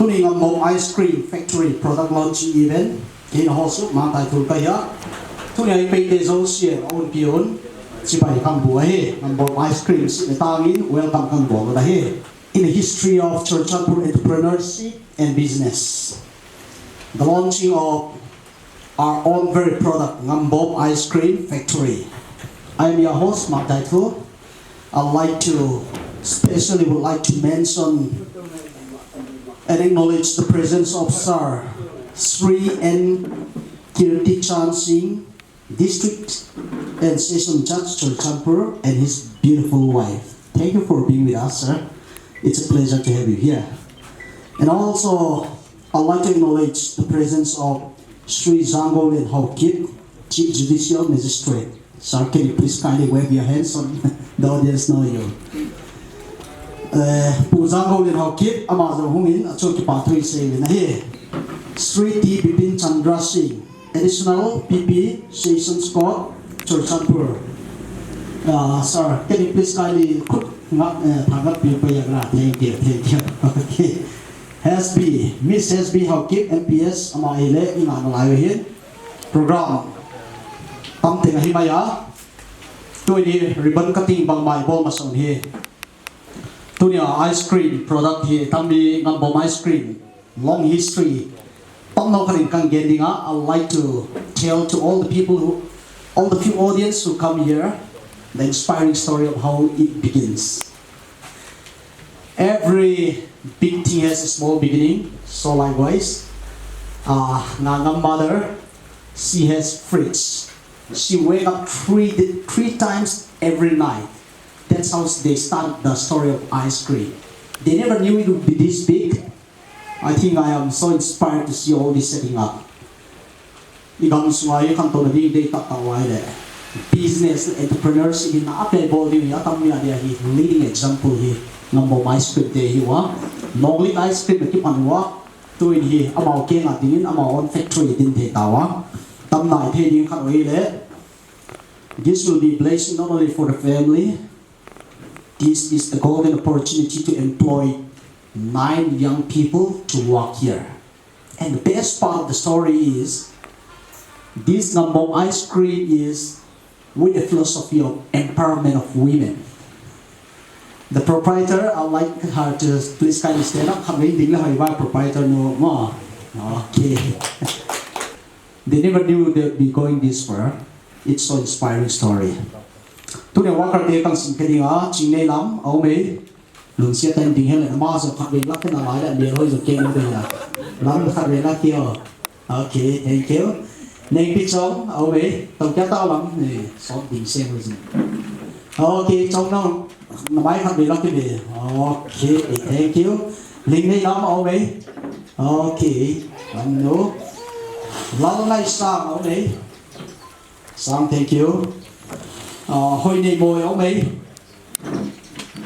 Tuni Ngambom Ice Cream Factory product launching event in Hosu Matai Tulkaya. Tuni ay payday zone siya on piyon. Sibay kang buhay Ngambom Ice Cream sinitangin welcome kang buhay in the history of Churchanpur entrepreneurship and business. The launching of our own very product Ngambom Ice Cream Factory. I am your host Matai Tulkaya. Especially would like to mention and acknowledge the presence of Sir Sri N. Kirti Chan Singh, District and Session Judge Churchanpur, and his beautiful wife. Thank you for being with us, sir. It's a pleasure to have you here. And also, I'd like to acknowledge the presence of Sri Zangol Hokip, Chief Judicial Magistrate. Sir, can you please kindly wave your hands so the audience know you. Puzango Lin Hokip, Amazon Humin, Achoki Patri Savin here. Sri T. Bipin Chandra Singh, Additional PP, Sessions Court, Churchanpur. Sir, can you please kindly thank you. Okay. Hasbi, Miss Hasbi Hokip, MPS, Amaile, in Amalayan program. Pamting Himaya, to any ribbon cutting bang my ball mason here. Tunia ice cream product here, Tambi Ngambom ice cream, long history. I'd like to tell to all the people all the few audience who come here, the inspiring story of how it begins. Every big thing has a small beginning, so likewise, Ngangam mother, she has fridge. She wake up three times every night. That's how they start the story of ice cream. They never knew it would be this big. I think I am so inspired to see all this setting up. Business entrepreneurs in leading example here. Ngambom ice cream there you are. Normally ice cream keep on walk to in here about king at the our own factory in the tower. This will be blessing not only for the family. This is the golden opportunity to employ 9 young people to work here. And the best part of the story is this Ngambom ice cream is with the philosophy of empowerment of women. The proprietor, I'd like her to please kindly stand up. Proprietor no more. Okay. They never knew they'd be going this far. It's so inspiring story. Today, worker day comes in Kenya, Chine Lam, Ome, Lucia Tending Hill, and Mars of Hadley Luck and Allied, and the Roys of King of the Lam Hadley Lucky. Okay, thank you. Name Pichon, Ome, Tokata Lam, something same reason. Okay, Chong now, my Hadley Lucky. Okay, thank you. Ling Lam, Ome. Okay, one no. Lalai Sang, Ome. Sang, thank you. Hoi nê bồi ông ấy.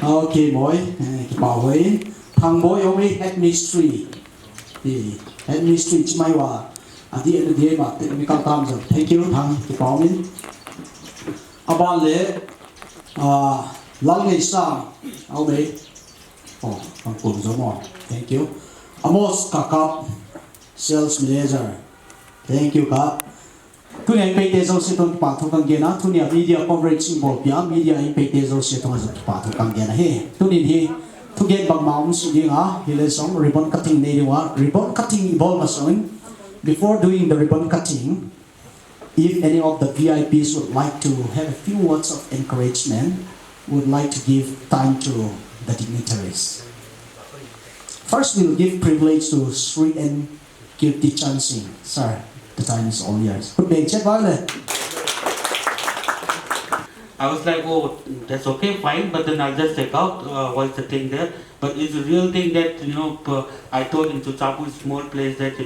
Ok bồi, bảo với thằng bồi ông ấy administry. Thì administry chỉ mayว่า at the end of the day mà mình cao tam rồi. Thank you thằng cái bảo mình. Aban lệ lăng ngày sang ông ấy. Thằng cùng giống rồi. Thank you. Amos Kakap sales manager. Thank you Kap. Tunia payday zone se tong patho kang gena tunia media coverage involved ya media payday zone se tong patho kang gena he tunin he tugen bang maum si dinga hile song ribbon cutting nei wa ribbon cutting involved mason. Before doing the ribbon cutting, if any of the VIPs would like to have a few words of encouragement, would like to give time to the dignitaries. First, we'll give privilege to Sri N. Kirti Chan Singh. Sir, the time is all yours. I was like, oh, that's okay, fine, but then I'll just check out what's the thing there. But it's a real thing that, I told in Churchanpur, small place that,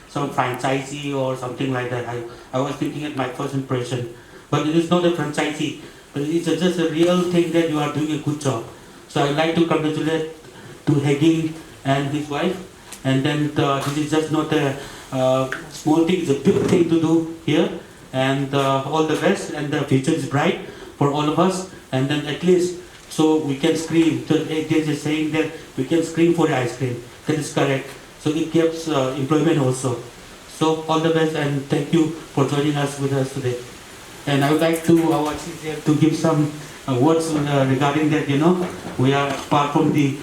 some franchisee or something like that. I was thinking at my first impression. But it is not a franchisee, but it's just a real thing that you are doing a good job. So I'd like to congratulate to Heging and his wife. And then this is just not a small thing, it's a big thing to do here. And all the best, and the future is bright for all of us. And then at least, so we can scream. So there's a saying that we can scream for the ice cream. That is correct. So it gives employment also. So all the best and thank you for joining us with us today. And I would like to our chief here to give some words regarding that. We are apart from the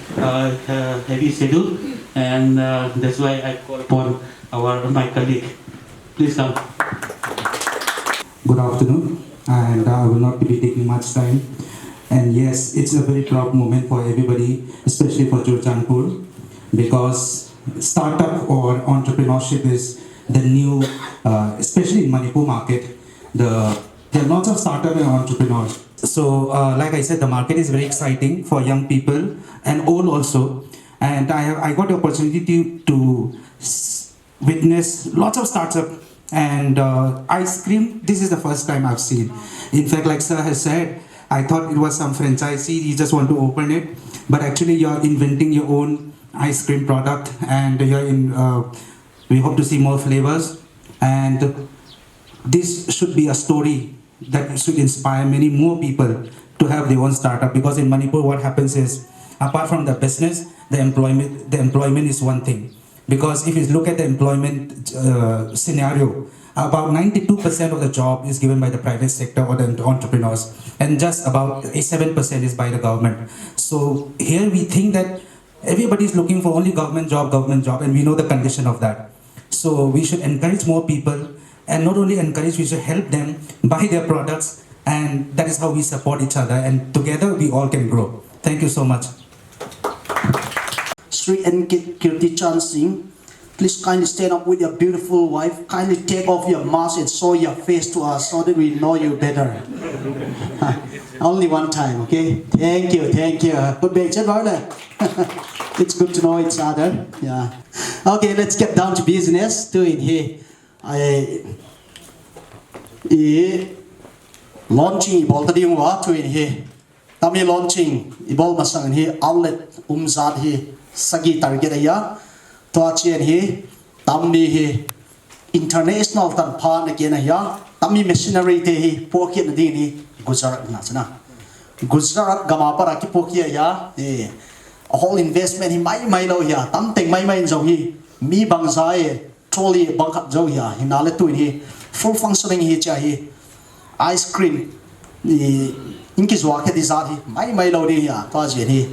heavy schedule, and that's why I call upon my colleague. Please come. Good afternoon, and I will not be taking much time. And yes, it's a very proud moment for everybody, especially for Churchandpur, because startup or entrepreneurship is the new, especially in Manipur market, there are lots of startup and entrepreneurs. So, like I said, the market is very exciting for young people and old also. And I got the opportunity to witness lots of startup and ice cream. This is the first time I've seen. In fact, like sir has said, I thought it was some franchisee, you just want to open it, but actually you're inventing your own ice cream product, and we hope to see more flavors. And this should be a story that should inspire many more people to have their own startup, because in Manipur what happens is, apart from the business, the employment is one thing. Because if you look at the employment scenario, about 92% of the job is given by the private sector or the entrepreneurs, and just about 7% is by the government. So here we think that everybody is looking for only government job, and we know the condition of that. So we should encourage more people, and not only encourage, we should help them buy their products, and that is how we support each other, and together we all can grow. Thank you so much. Sri and Kirti Chan Singh, please kindly stand up with your beautiful wife. Kindly take off your mask and show your face to us so that we know you better. Only one time, okay? Thank you. Good day, it's good to know each other. Yeah. Okay, let's get down to business. Doing here, launching ibol tadi wa to in here. Tami launching ibol masang here outlet umzat here. Sagi target aya to achien hi tammi hi international tan phan again aya tammi machinery te hi pocket na ding ni Gujarat na chana Gujarat gama para ki pokia ya a whole investment hi mai lo ya tam teng mai zo hi mi bang sai trolley bang khat zo ya hinale tu hi full functioning hi cha hi ice cream ni inki zwa ke dizat hi mai lo ni ya to achien hi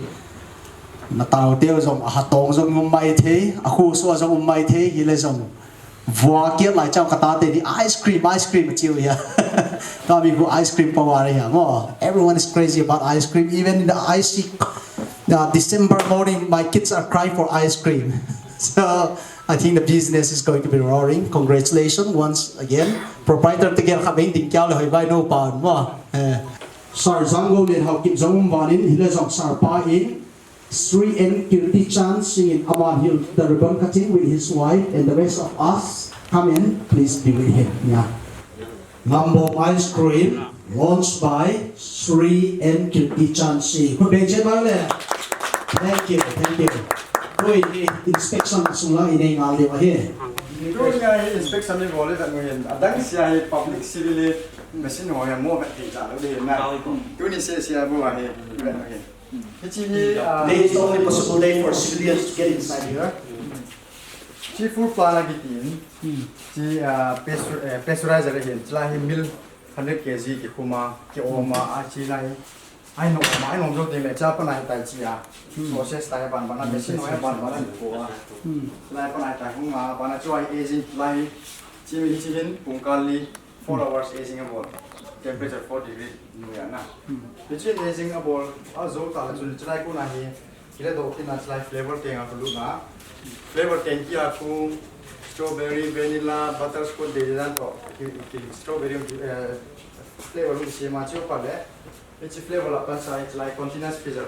na tao teo zong hatong zong mai the a khu so zong mai the hi le zong vua kia lai chao kata te di ice cream chiu ya ta bi go ice cream power ya mo everyone is crazy about ice cream. Even in the icy December morning my kids are crying for ice cream. So I think the business is going to be roaring. Congratulations once again proprietor te ger khabeng ding kyao le hoi bai no pa mo sar zango le hau kip zong wanin hi le zong sar pa in Sri and Kirti Chan singing about the ribbon cutting with his wife, and the rest of us come in, please be with him. Yeah. Ngambom ice cream launched by Sri and Kirti Chan singing. Thank you. Doing inspection sungla ini ngali wahe. Doing inspection ni boleh tak mungkin. Adang siapa public civil mesin orang mau mati jalan dia nak. Tu ni siapa wahe. There is only possible day for civilians to get inside here. Ci food plan lagi tin, ci pressurizer lagi, celah mil 100 kg ki kuma ki oma ci lai, ai nom jo ting le cha pa nai tai ci ya, process tai ban ban na mesin noi ban ban ko a, lai pa nai tai huma ban na choi aging lai, ci mi ci hin pungkali 4 hours aging about temperature 4 degree nuya na. Jadi aging about azol ta la chun chai ko na hi, kile do ki na chai flavor te nga lu na. Flavor tenki aku strawberry, vanilla, butterscotch de dan to strawberry flavor lu si ma chio pa le. It's flavor la pa sai like continuous freezer.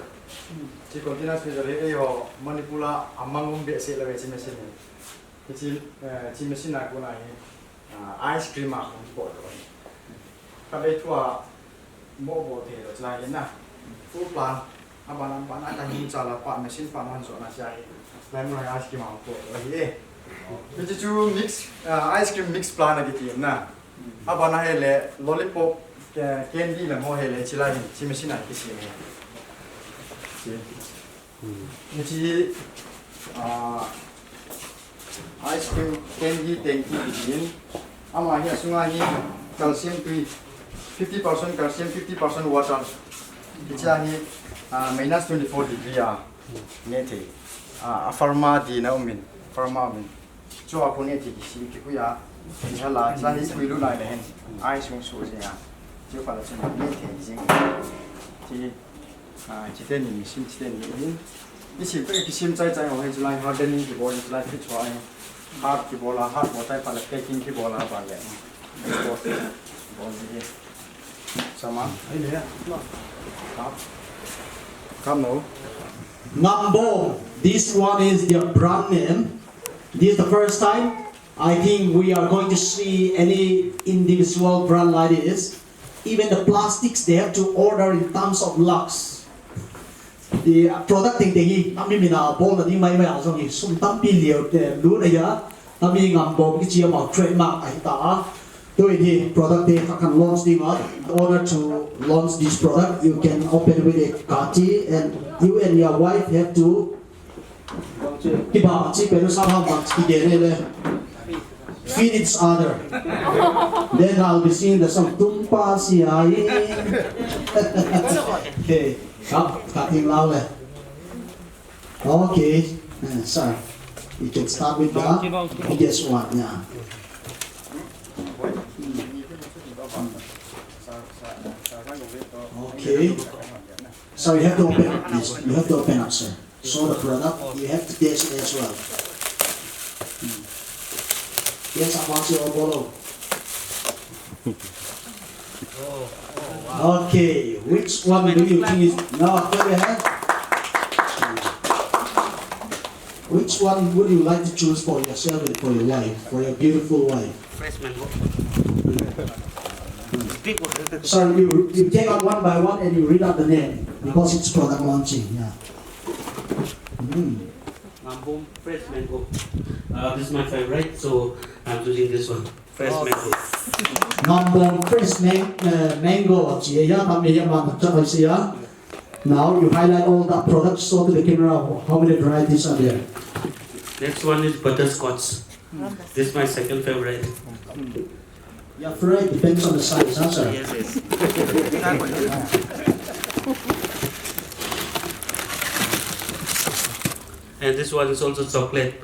Ci continuous freezer e ho manipula amangum be se la ve ci mesin. Ci mesin aku na hi ice cream ma ko po. Kabe tua mo bo te lo chai na. Food plan abanam ban ata hin chala pa mesin pa man so na chai. Lemon ice cream out for ये मुझे जो mix ice cream mix plan लगी थी ना अब बना है ले lollipop candy में हो है ले चिल्ला ही चिमसी ना किसी में मुझे ice cream candy begin. Ama here sunga hi calcium 50% calcium 50% water. Kicha hi minus 24 degree nete. Pharma di na umin. Pharma umin. So ako nete si kuya. Hala sa hi squilu na hen. Ice cream so ya. Jo pala sun nete jing. Ti chiten ni sim chiten ni. Isi pe kisim chai chai ho he julai hardening ki body julai fit ho ai. Hard ki bola hard hotai pala packing ki bola ba le. Sama. Ai le. Come no. Ngambom. This one is their brand name. This is the first time I think we are going to see any individual brand like this. Even the plastics they have to order in terms of lux. The product thing they kami mina bol na di mai mai azong ni sum tam pi liu te lu na ya kami Ngambom ki chia ma trademark ai ta do it product they can launch them out. In order to launch this product you can open with a kati and you and your wife have to keep up chi pero somehow but feed each other. Then I'll be seeing the some tumpa siya. Okay. Cutting loud. Okay. Sorry. You can start with the biggest one. Yeah. Okay. So you have to open up this. You have to open up, sir. So the product, you have to taste it as well. Yes, I want you to follow. Okay, which one do you think is now go ahead? Which one would you like to choose for yourself and for your wife, for your beautiful wife? Fresh mango. So you take out one by one and you read out the name because it's product launching. Yeah. Ngambom fresh mango. This is my favorite, so I'm choosing this one. Fresh mango. Ngambom fresh mango. Now you highlight all the products, show to the camera how many varieties are there. Next one is butterscotch. This is my second favorite. Your favorite depends on the size, huh, sir? Yes, yes. And this one is also chocolate.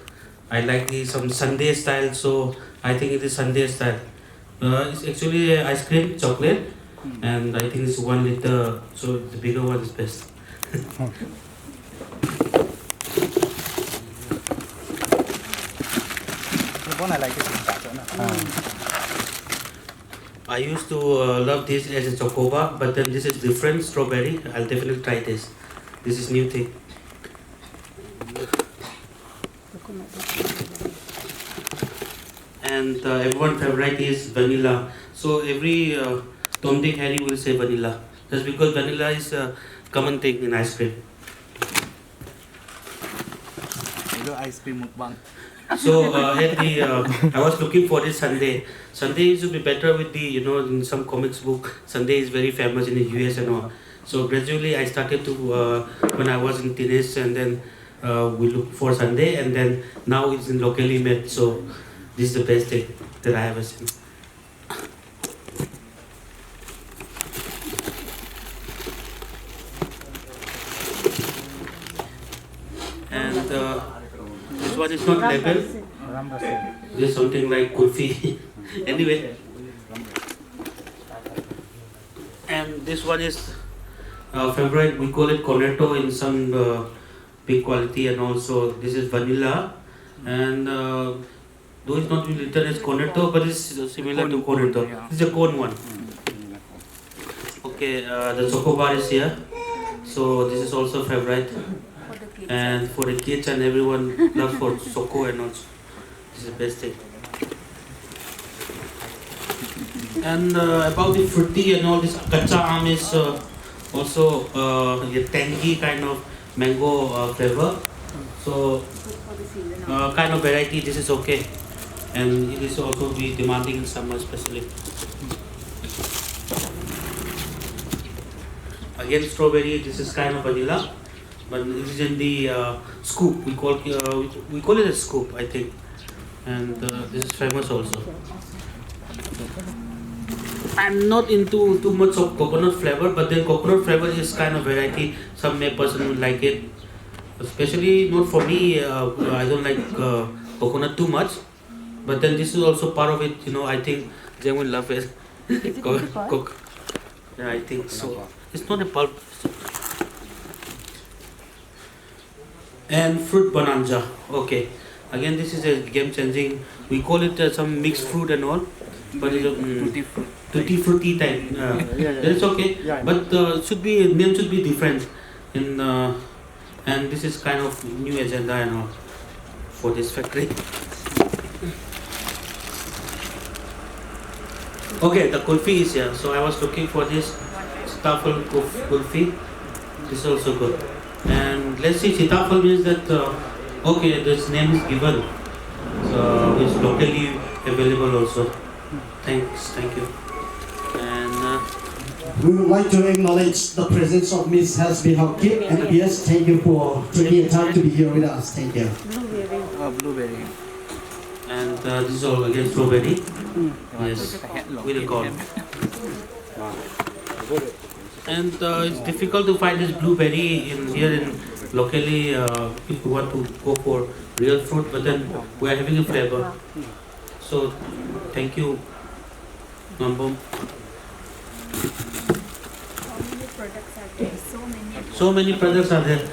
I like some Sunday style, so I think it is Sunday style. It's actually ice cream chocolate, and I think it's 1 liter, so the bigger one is best. I used to love this as a chocoba, but then this is different strawberry. I'll definitely try this. This is new thing. And everyone's favorite is vanilla. So every Tom, Dick, Harry will say vanilla. That's because vanilla is a common thing in ice cream. Ice cream mukbang. So I was looking for this Sunday. Sunday should be better with the, in some comics book, Sunday is very famous in the US and all. So gradually I started to, when I was in teenage, and then we look for Sunday, and then now it's in locally made. So this is the best thing that I ever seen. And this one is not labeled. This is something like kulfi. Anyway. And this one is favorite. We call it cornetto in some big quality, and also this is vanilla. And though it's not really written as cornetto, but it's similar to cornetto. It's a cone one. Okay, the chocobar is here. So this is also favorite. And for the kids and everyone loves for choco, and also this is the best thing. And about the fruity and all this, kacha aam is also a tangy kind of mango flavor. So kind of variety, this is okay. And it is also be demanding in summer especially. Again strawberry, this is kind of vanilla. But it is in the scoop. We call it a scoop, I think. and this is famous also. I'm not into too much of coconut flavor, but then coconut flavor is kind of variety. Some may person will like it, especially not for me. I don't like coconut too much, but then this is also part of it. I think they will love it. Yeah, I think so. It's not a pulp. And fruit bonanza. Okay. Again, this is a game changing. We call it some mixed fruit and all, but it's tutti frutti type. That's okay. Yeah. But should be name should be different. And this is kind of new agenda and all for this factory. Okay, the kulfi is here. So I was looking for this sitafal kulfi. This is also good. And let's see, sitafal means that okay, this name is given. So it's locally available also. Thanks, thank you. And We would like to acknowledge the presence of Miss Hasbi Hawkip, and yes, thank you for taking your time to be here with us. Thank you. Blueberry. and this is all again strawberry. Yes, with a corn. And it's difficult to find this blueberry here in locally. If you want to go for real fruit, but then we are having a flavor. So thank you, Ngambom. So many products are there.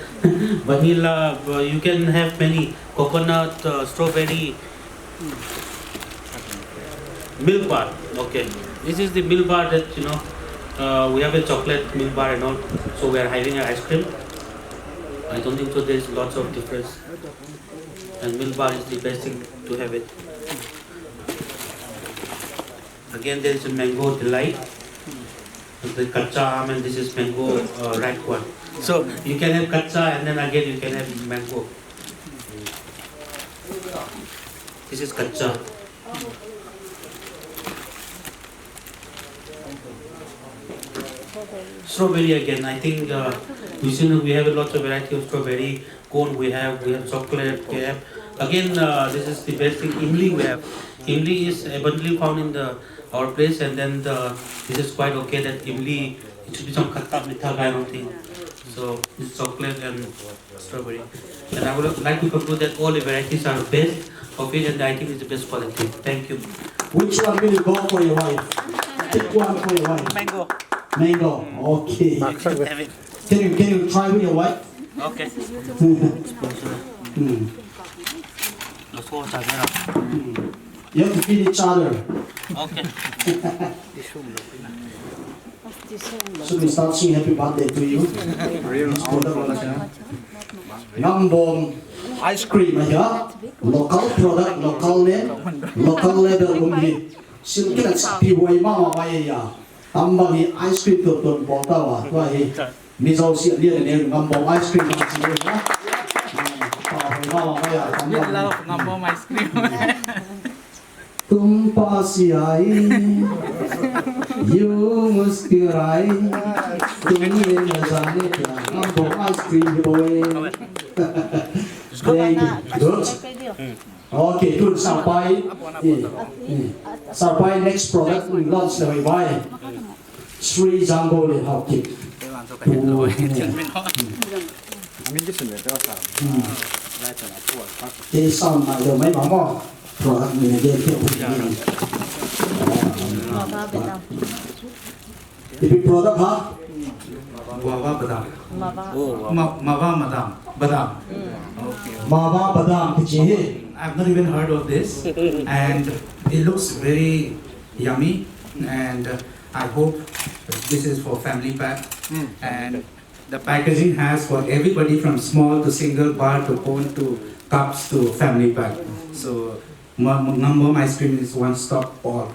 Vanilla, you can have many. Coconut, strawberry, milk bar. Okay, this is the milk bar that we have a chocolate milk bar and all. So we are having an ice cream. I don't think so. There is lots of difference. And milk bar is the best thing to have it. Again, there is a mango delight. The kacha aam, and this is mango ripe one. So you can have kacha and then again you can have mango. This is kacha. Strawberry again. I think we have a lot of variety of strawberry cone. We have chocolate. We have again. This is the best thing. Imli we have. Imli is abundantly found in our place, and then this is quite okay. That imli, it should be some khatta mitha kind of thing. So this chocolate and strawberry. And I would like to conclude that all the varieties are best of it, and I think it's the best quality. Thank you. Which one will you go for your wife? Pick one for your wife. Mango. Mango. Okay. Can you try with your wife? Okay. Hmm. You have to feed each other. Okay. So we start singing happy birthday to you. Real Ngambom ice cream here. Local product, local name, local label only. Silky and sappy way mama waya. Tambang ice cream to Botawa. Why? Mizo si dia ni Ngambom ice cream masih ya. Mama waya tambang. Ngambom ice cream. Tumpah siai, you muskirai, tumi nazane kya, Ngambom ice cream boy. Good. Okay, good. Sampai next product we launch the way. Sri Jungle in Hawkip. This sound like the mấy mỏng product mình là game theo the big product huh? Guava badam. Mava madam. Badam. Mava badam kichi. I've not even heard of this, and it looks very yummy, and I hope this is for family pack. And the packaging has for everybody from small to single bar to cone to cups to family pack. So Ngambom ice cream is one stop all.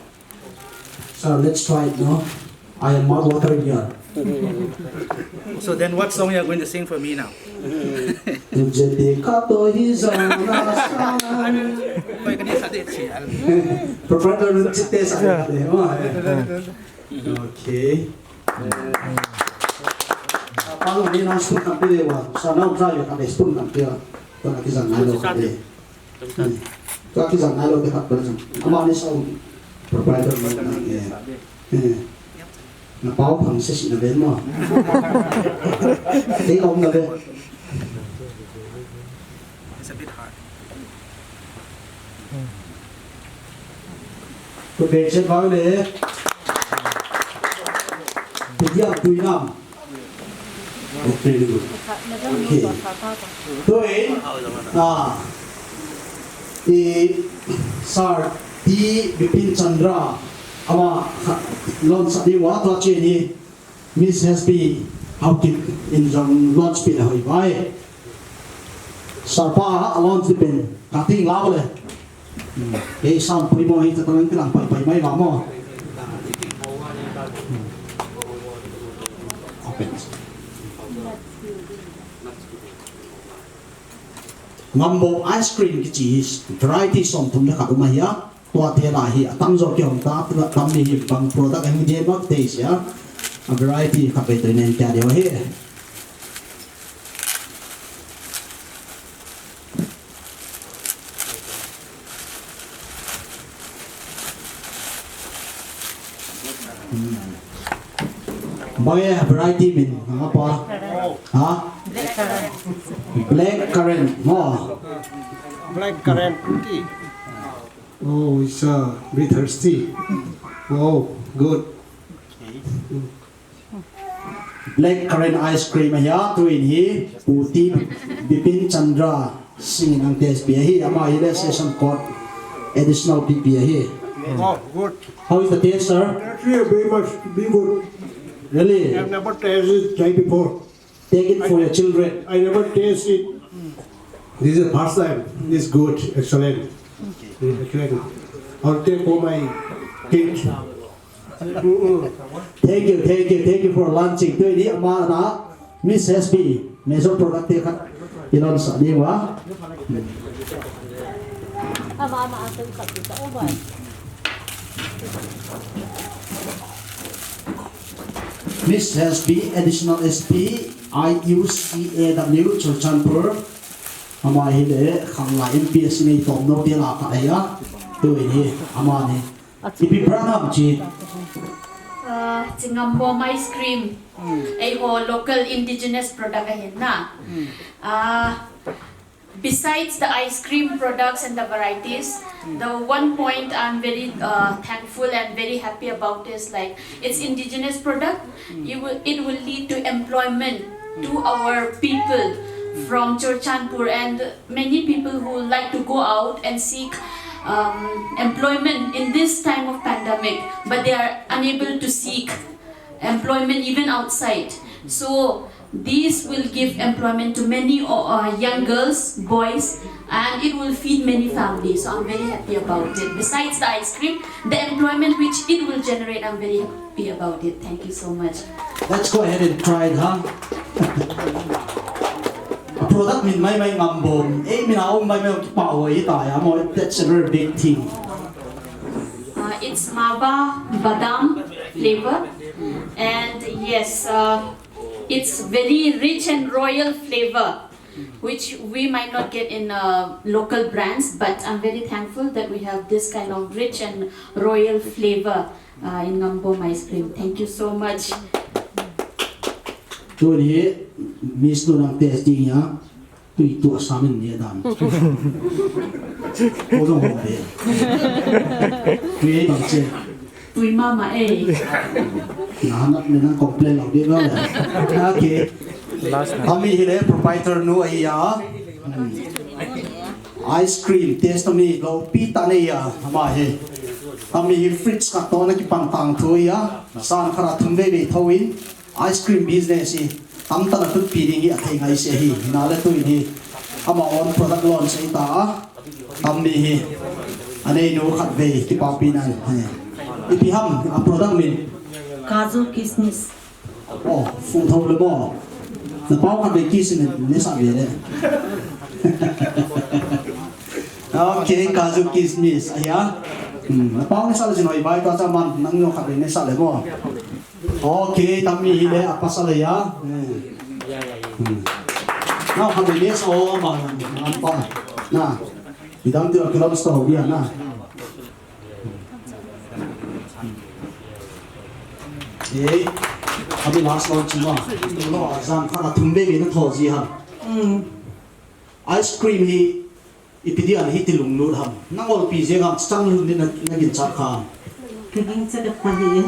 So let's try it now. I am mouth watering here. So then what song you are going to sing for me now? Jadi kato hizana Kau kan dia sadar sial. Proprietor cite sa Okay. Kalau ni nang spoon kan dia wa. Sana try kan spoon kan dia. Kau nak kisah ngalo kan dia. cho cái rằng ai lo cái hạt bữa rằng ama này sau provider nó báo bằng sẽ xịn đến mà thấy không là đây It's a bit hard. tôi về sẽ nói để tôi giáp tôi năm okay tôi thì sar di Bipin Chandra ama launch di wa to che ni Miss has be how keep in the launch pit hoi vai sarpa launch di pen cutting la le e sam primo hi ta tang lang pai mai la mo Ngambom ice cream cái cheese variety som thum na ka ma ya tua te la hi tam zo kyong ta tam ni hi bang product ang je mak taste ya a variety ka pe tre nen kya de wa he Boy variety min apa ha black currant more Black currant tea. oh it's very thirsty oh good black currant ice cream ya tu in hi puti Bipin Chandra sing ang test pi hi ama hi le session code additional pp hi Oh, good. how is the taste sir Actually, very much be good. really I've never tasted chai before. take it for your children I never tasted. This is the first time. It's good, excellent. Excellent. I'll take for my kids. thank you for launching tu ini ama na Miss SB meso product te kan ilon sa ni wa Miss SB additional SP IUCAW Churchanpur ama hi le khang la MPS ni tom no te la ka ya tu ini ama ni ipi pranam chi Ngambom ice cream, a local indigenous product na. Besides the ice cream products and the varieties, the one point I'm very thankful and very happy about is like it's indigenous product. It will lead to employment to our people from Churchanpur and many people who like to go out and seek employment in this time of pandemic, but they are unable to seek employment even outside. So these will give employment to many young girls, boys, and it will feed many families. So I'm very happy about it. Besides the ice cream, the employment which it will generate, I'm very happy about it. Thank you so much. let's go ahead and try it huh product min mai ngambom min aom mai power ta ya mo that's a very big thing It's mava badam flavor, and yes, it's very rich and royal flavor, which we might not get in local brands. But I'm very thankful that we have this kind of rich and royal flavor in Ngambom ice cream. Thank you so much. tu ni miss tu nang testing ya tu itu asamin dia dan kodong ho de tu ye dang che Tui mama eh. na nak ni nang complain lau dia ba okay kami hile proprietor nu ai ya ice cream taste mi lo pita ne ya ma he kami fridge ka to na ki pantang thu ya san khara thumbe be thawin ice cream business hi tam ta na tu pi ri a thai ngai se hi na le tu ni ama on product launch ai ta tam mi hi ane no khat ve ki pa pi nan ipi ham a product min Kaju kismis. oh fu thau le mo na pau khat ve ki sin ne sa ve le okay kaju kismis aya na pau ne sa le sinoi bai ta cha man nang no khat ve ne sa le mo okay tammi hi le apa sa le ya now khat ve ne so ma pa na Bidang tira kilo sto ho dia na. Ye, abi last launch chuma. No azan khana thumbe be na thoji ham. Ice cream hi ipidian hi tilung lut ham. Nangol pi je ham chang lu ni na gin cha khan. Kaging sa kapali.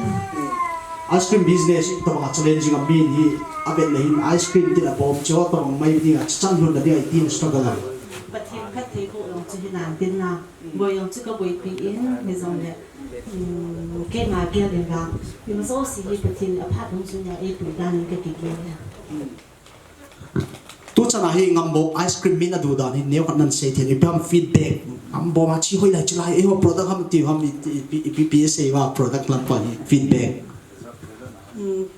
Ice cream business ito mga challenging ang bin hi abet lahin ice cream tila bom cho to may di nga chang lu na dia itin struggle. Patin ka te ko long chi nan tin na. Boy yung chi ka boy pi in ni zong le. Ke ma kia le ga. Yu so si hi patin apart ng su ya e pu dan ka ki ki. Tu chana hi Ngambom ice cream min adu dan hi neu kan nan se thian ipam feedback Ngambom a chi hoi la chi lai e ho product ham ti ham PPSA wa product lam pa hi feedback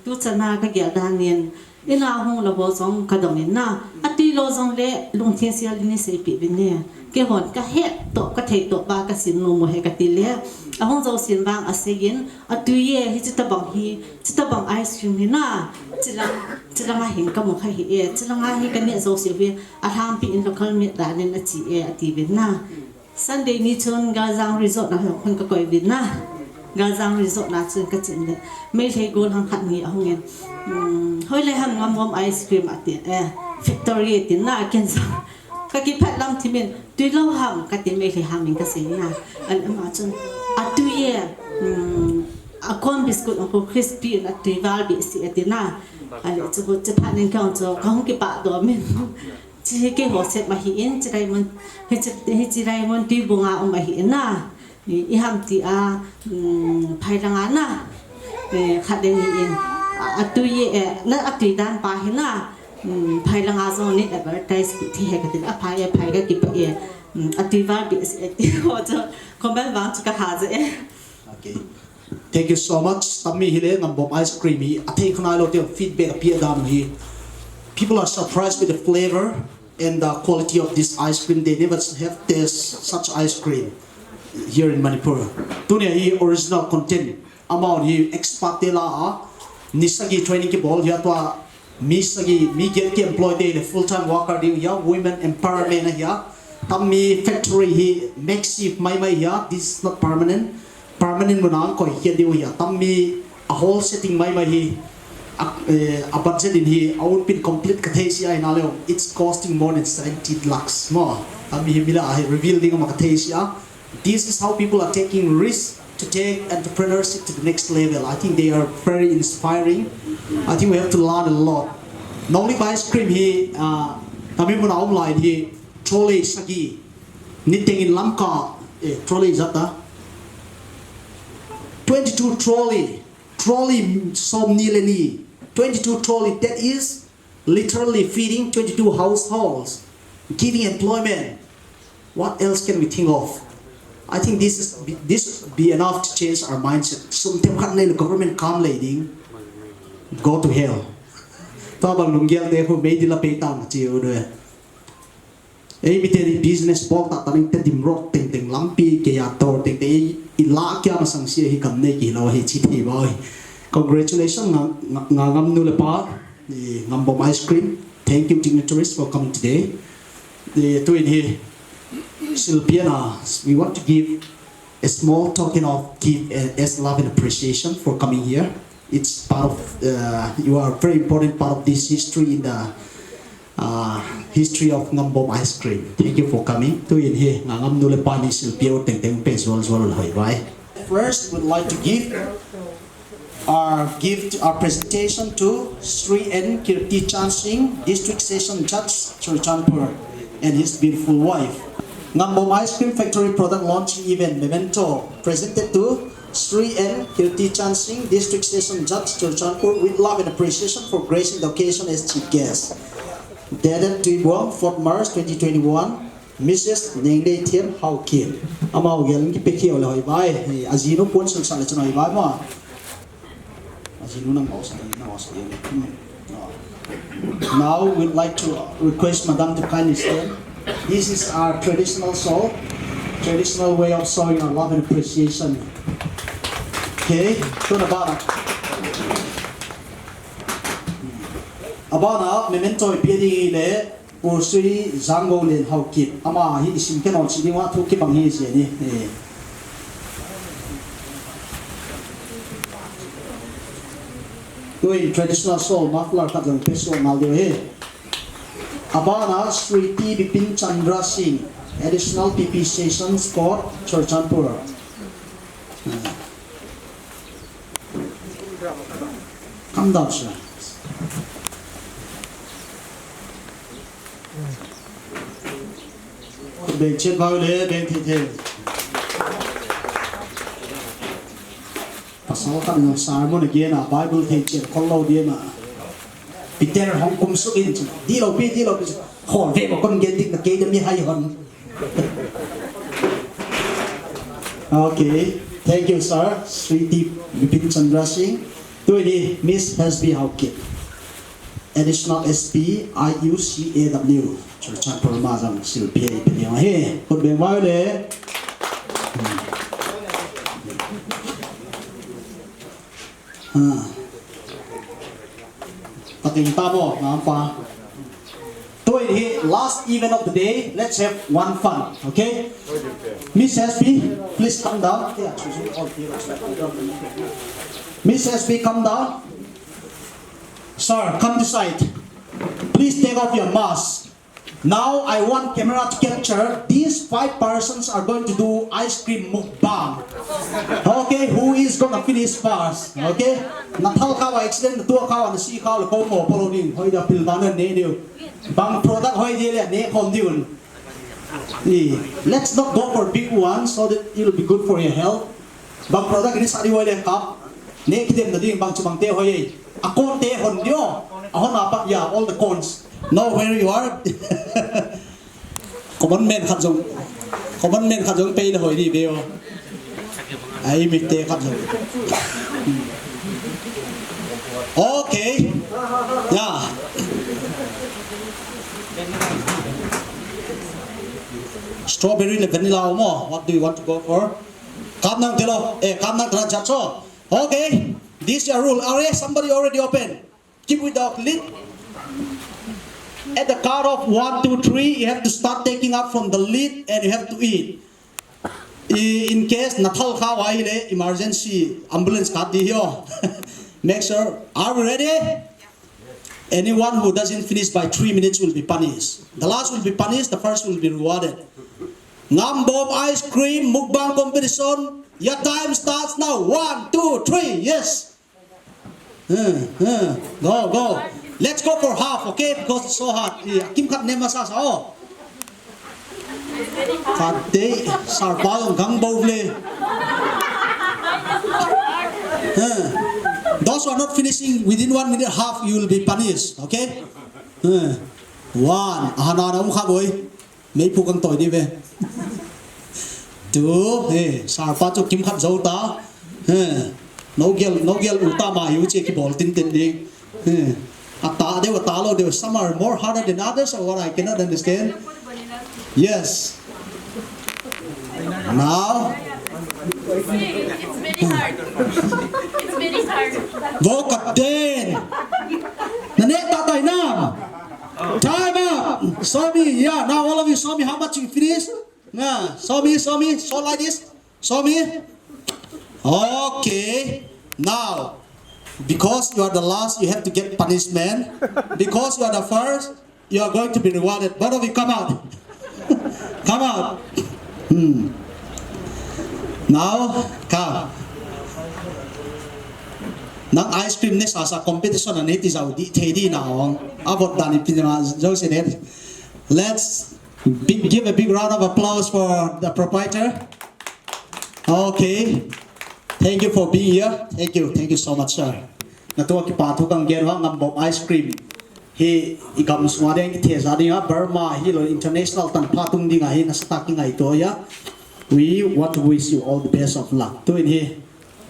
Tu chana ka gya dan yen. Ina hong la bo zong ka dong in na. Ati lo zong le lung thiên sia li ni se pi bin ne. Ke hon ka he to ka thei to ba ka sin no mo he ka ti le. A hong zo sin bang a se yin atu ye hi chita bang ice cream hi na. Chilang a hin ka mo kha hi e chilang a hi ka ne zo se wi a tham pi in local me da ne na chi e ati bin na. Sunday ni chon ga zang resort na hong ka koi bin na. Ga zang resort na chun ka chin le. Mai thei gol hang khat ni a hong yen. Hoi le ham Ngambom ice cream ati factory tin na ken sa. Ka ki phat lam thimin tui lo ham ka ti mai thei ham min ka se na. An ama chun atu ye a corn biscuit ko crispy na tui val bi si ati na. Ale chu ko che phat nen kaung cho ka hong ki pa do min. Chi ke ho set ma hi in chi rai mon tui bunga ma hi na. I ham ti a phai langa na. Khat den in atu ye na atu dan pa hi na phai langa zo ni advertise thi he ka tin a phai ka ki pa ye atu va bi ati ho cho comment wang chu ka ha je. Okay, thank you so much tammi hi le Ngambom ice cream hi athei khana lo te feedback appear dam hi people are surprised with the flavor and the quality of this ice cream. They never have tasted such ice cream here in Manipur. Tunia hi original content amount hi expert la nisagi training ki bol ya to mi get ki employed the full time worker di ya women empowerment ya tammi factory hi maxi mai ya this is not permanent munang ko hi di ya tammi a whole setting mai hi a budget in hi I would be complete kathesia in aleo it's costing more than 70 lakhs more tammi hi mila revealing ma kathesia. This is how people are taking risks to take entrepreneurship to the next level. I think they are very inspiring. I think we have to learn a lot. Not only by ice cream here, kami muna online here, trolley sagi, knitting in lamka, trolley zata. 22 trolley som nileni, 22 trolley. That is literally feeding 22 households, giving employment. What else can we think of? I think this be enough to change our mindset. Sometimes the government come leading, go to hell. Tabang lungyal de ko may dila paytang chiyo do. Biteri business bol ta taning tedim rock ting lampi kaya tor ting ila kya masang siya hi kamne ki lo hi chiti boy. Congratulations ngam nu lepa the Ngambom ice cream. Thank you dignitaries for coming today. The twin here. Silpiana, we want to give a small token of as love and appreciation for coming here. It's part of you are a very important part of this history in the history of Ngambom ice cream. Thank you for coming. To in here, ngam nule pani silpio teng pes wal hai bai. First, we'd like to give our presentation to Sri N. Kirti Chan Singh, District Session Judge, Churchanpur, and his beautiful wife. Ngambom Ice Cream Factory Product Launch Event Memento presented to Sri N. Kirti Chan Singh, District Session Judge, Churchanpur, with love and appreciation for gracing the occasion as chief guest. Dated to 4th March 2021, Mrs. Nengle Thiem Hau Kim. Amao Yalang ki pekio le hoi bai, azino pon sang sang le chano hoi bai ma. Azino nang mau sang na was Now we'd like to request Madam to kindly stand. This is our traditional song, traditional way of showing our love and appreciation. Okay, turn about now, memento ipedi le Ursui Zango Lin How Kip Ama he is in Canon City what to keep on his any. Doing traditional soul muffler cut and peso maldo here. Abana Sri T. Bipin Chandra Singh, additional PP Sessions Court, Churchanpur. Come down, sir. Ben check out there, Ben Tete. Pasal kan sermon again, a Bible teacher, call out the Peter Hong Kong so in deal Hall Vapor couldn't get the gate of me high on. Okay, thank you, sir. Sri Deep Vipin Chandra Singh. To any Miss Hasbi Hawkip. Additional SP IUCAW. Churchan Paramazam Silpia. Hey, could be violent. Pating tamo, nampa. To any last event of the day, let's have one fun, okay? Miss SB, please come down. Miss SB, come down. Sir, come this side. Please take off your mask. Now I want camera to capture. These 5 persons are going to do ice cream mukbang. Okay, who is gonna finish first? Okay? Natal kawa accident the 2 kawa na si kawa ko mo follow din. Hoy da pilbanan ne dio. Bang product hoy dia ne kom diun. Let's not go for big ones so that it will be good for your health. Bang product ini sa diwa le kap. Ne kidem na din bang chubang te hoy. Akon te hon dio. Ahon apa ya all the cons. Know where you are. Common men khadzong pay na hoy di beo. Ai mit te khadzong. Okay. Yeah. Strawberry and vanilla mo. What do you want to go for? Kam nang telo. Kam nang tran chatso. Okay. This is your rule. Somebody already open. Keep with the lid. At the count of 1, 2, 3, you have to start taking up from the lid and you have to eat. In case natal ka waile emergency ambulance ka diyo. Make sure. Are we ready? Anyone who doesn't finish by 3 minutes will be punished. The last will be punished. The first will be rewarded. Ngambom ice cream mukbang competition. Your time starts now. 1, 2, 3. Yes. Go. Let's go for half, okay? Because it's so hot. Kim kat nema sa sao. Kate sarpal Ngambom le. Those who are not finishing within 1 minute half, you will be punished, okay? 1. Ahana na boy. May pukang toy di be. 2. Sarpa cho kim kat zau ta. No gel uta ma yu che ki bol tin ding. They were some are more harder than others or what I cannot understand. Yes. Now. It's very hard. It's very hard. Go kapten. Nane tatay na. Time up. Show me. Yeah. Now all of you show me how much you finished. Yeah. Show me. Show like this. Show me. Okay. Now. Because you are the last, you have to get punishment. Because you are the first, you are going to be rewarded. Both of you come out. Come out. Now, come. Nang ice cream ni sa competition na niti sa di tedi na ong abot dani pinama Jose. Let's give a big round of applause for the proprietor. Okay. Thank you for being here. Thank you so much, sir. Natua ki patu kang gerwa Ngambom ice cream. He ikam swadeng ki thesa dinga Burma hi lo international tan patung dinga hi nastaking ai to ya. We want to wish you all the best of luck. To in here.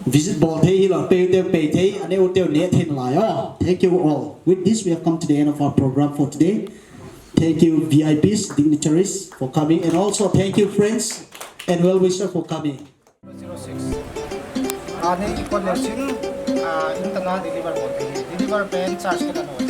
Visit ball hi lo pay te ane hotel net hin la yo. Thank you all. With this we have come to the end of our program for today. Thank you VIPs, dignitaries for coming, and also thank you friends and well-wishers for coming. อันนี้คนเดียวชิ้นอินเตอร์เน็ต deliver หมดเลย deliver เป็น charge กันหมด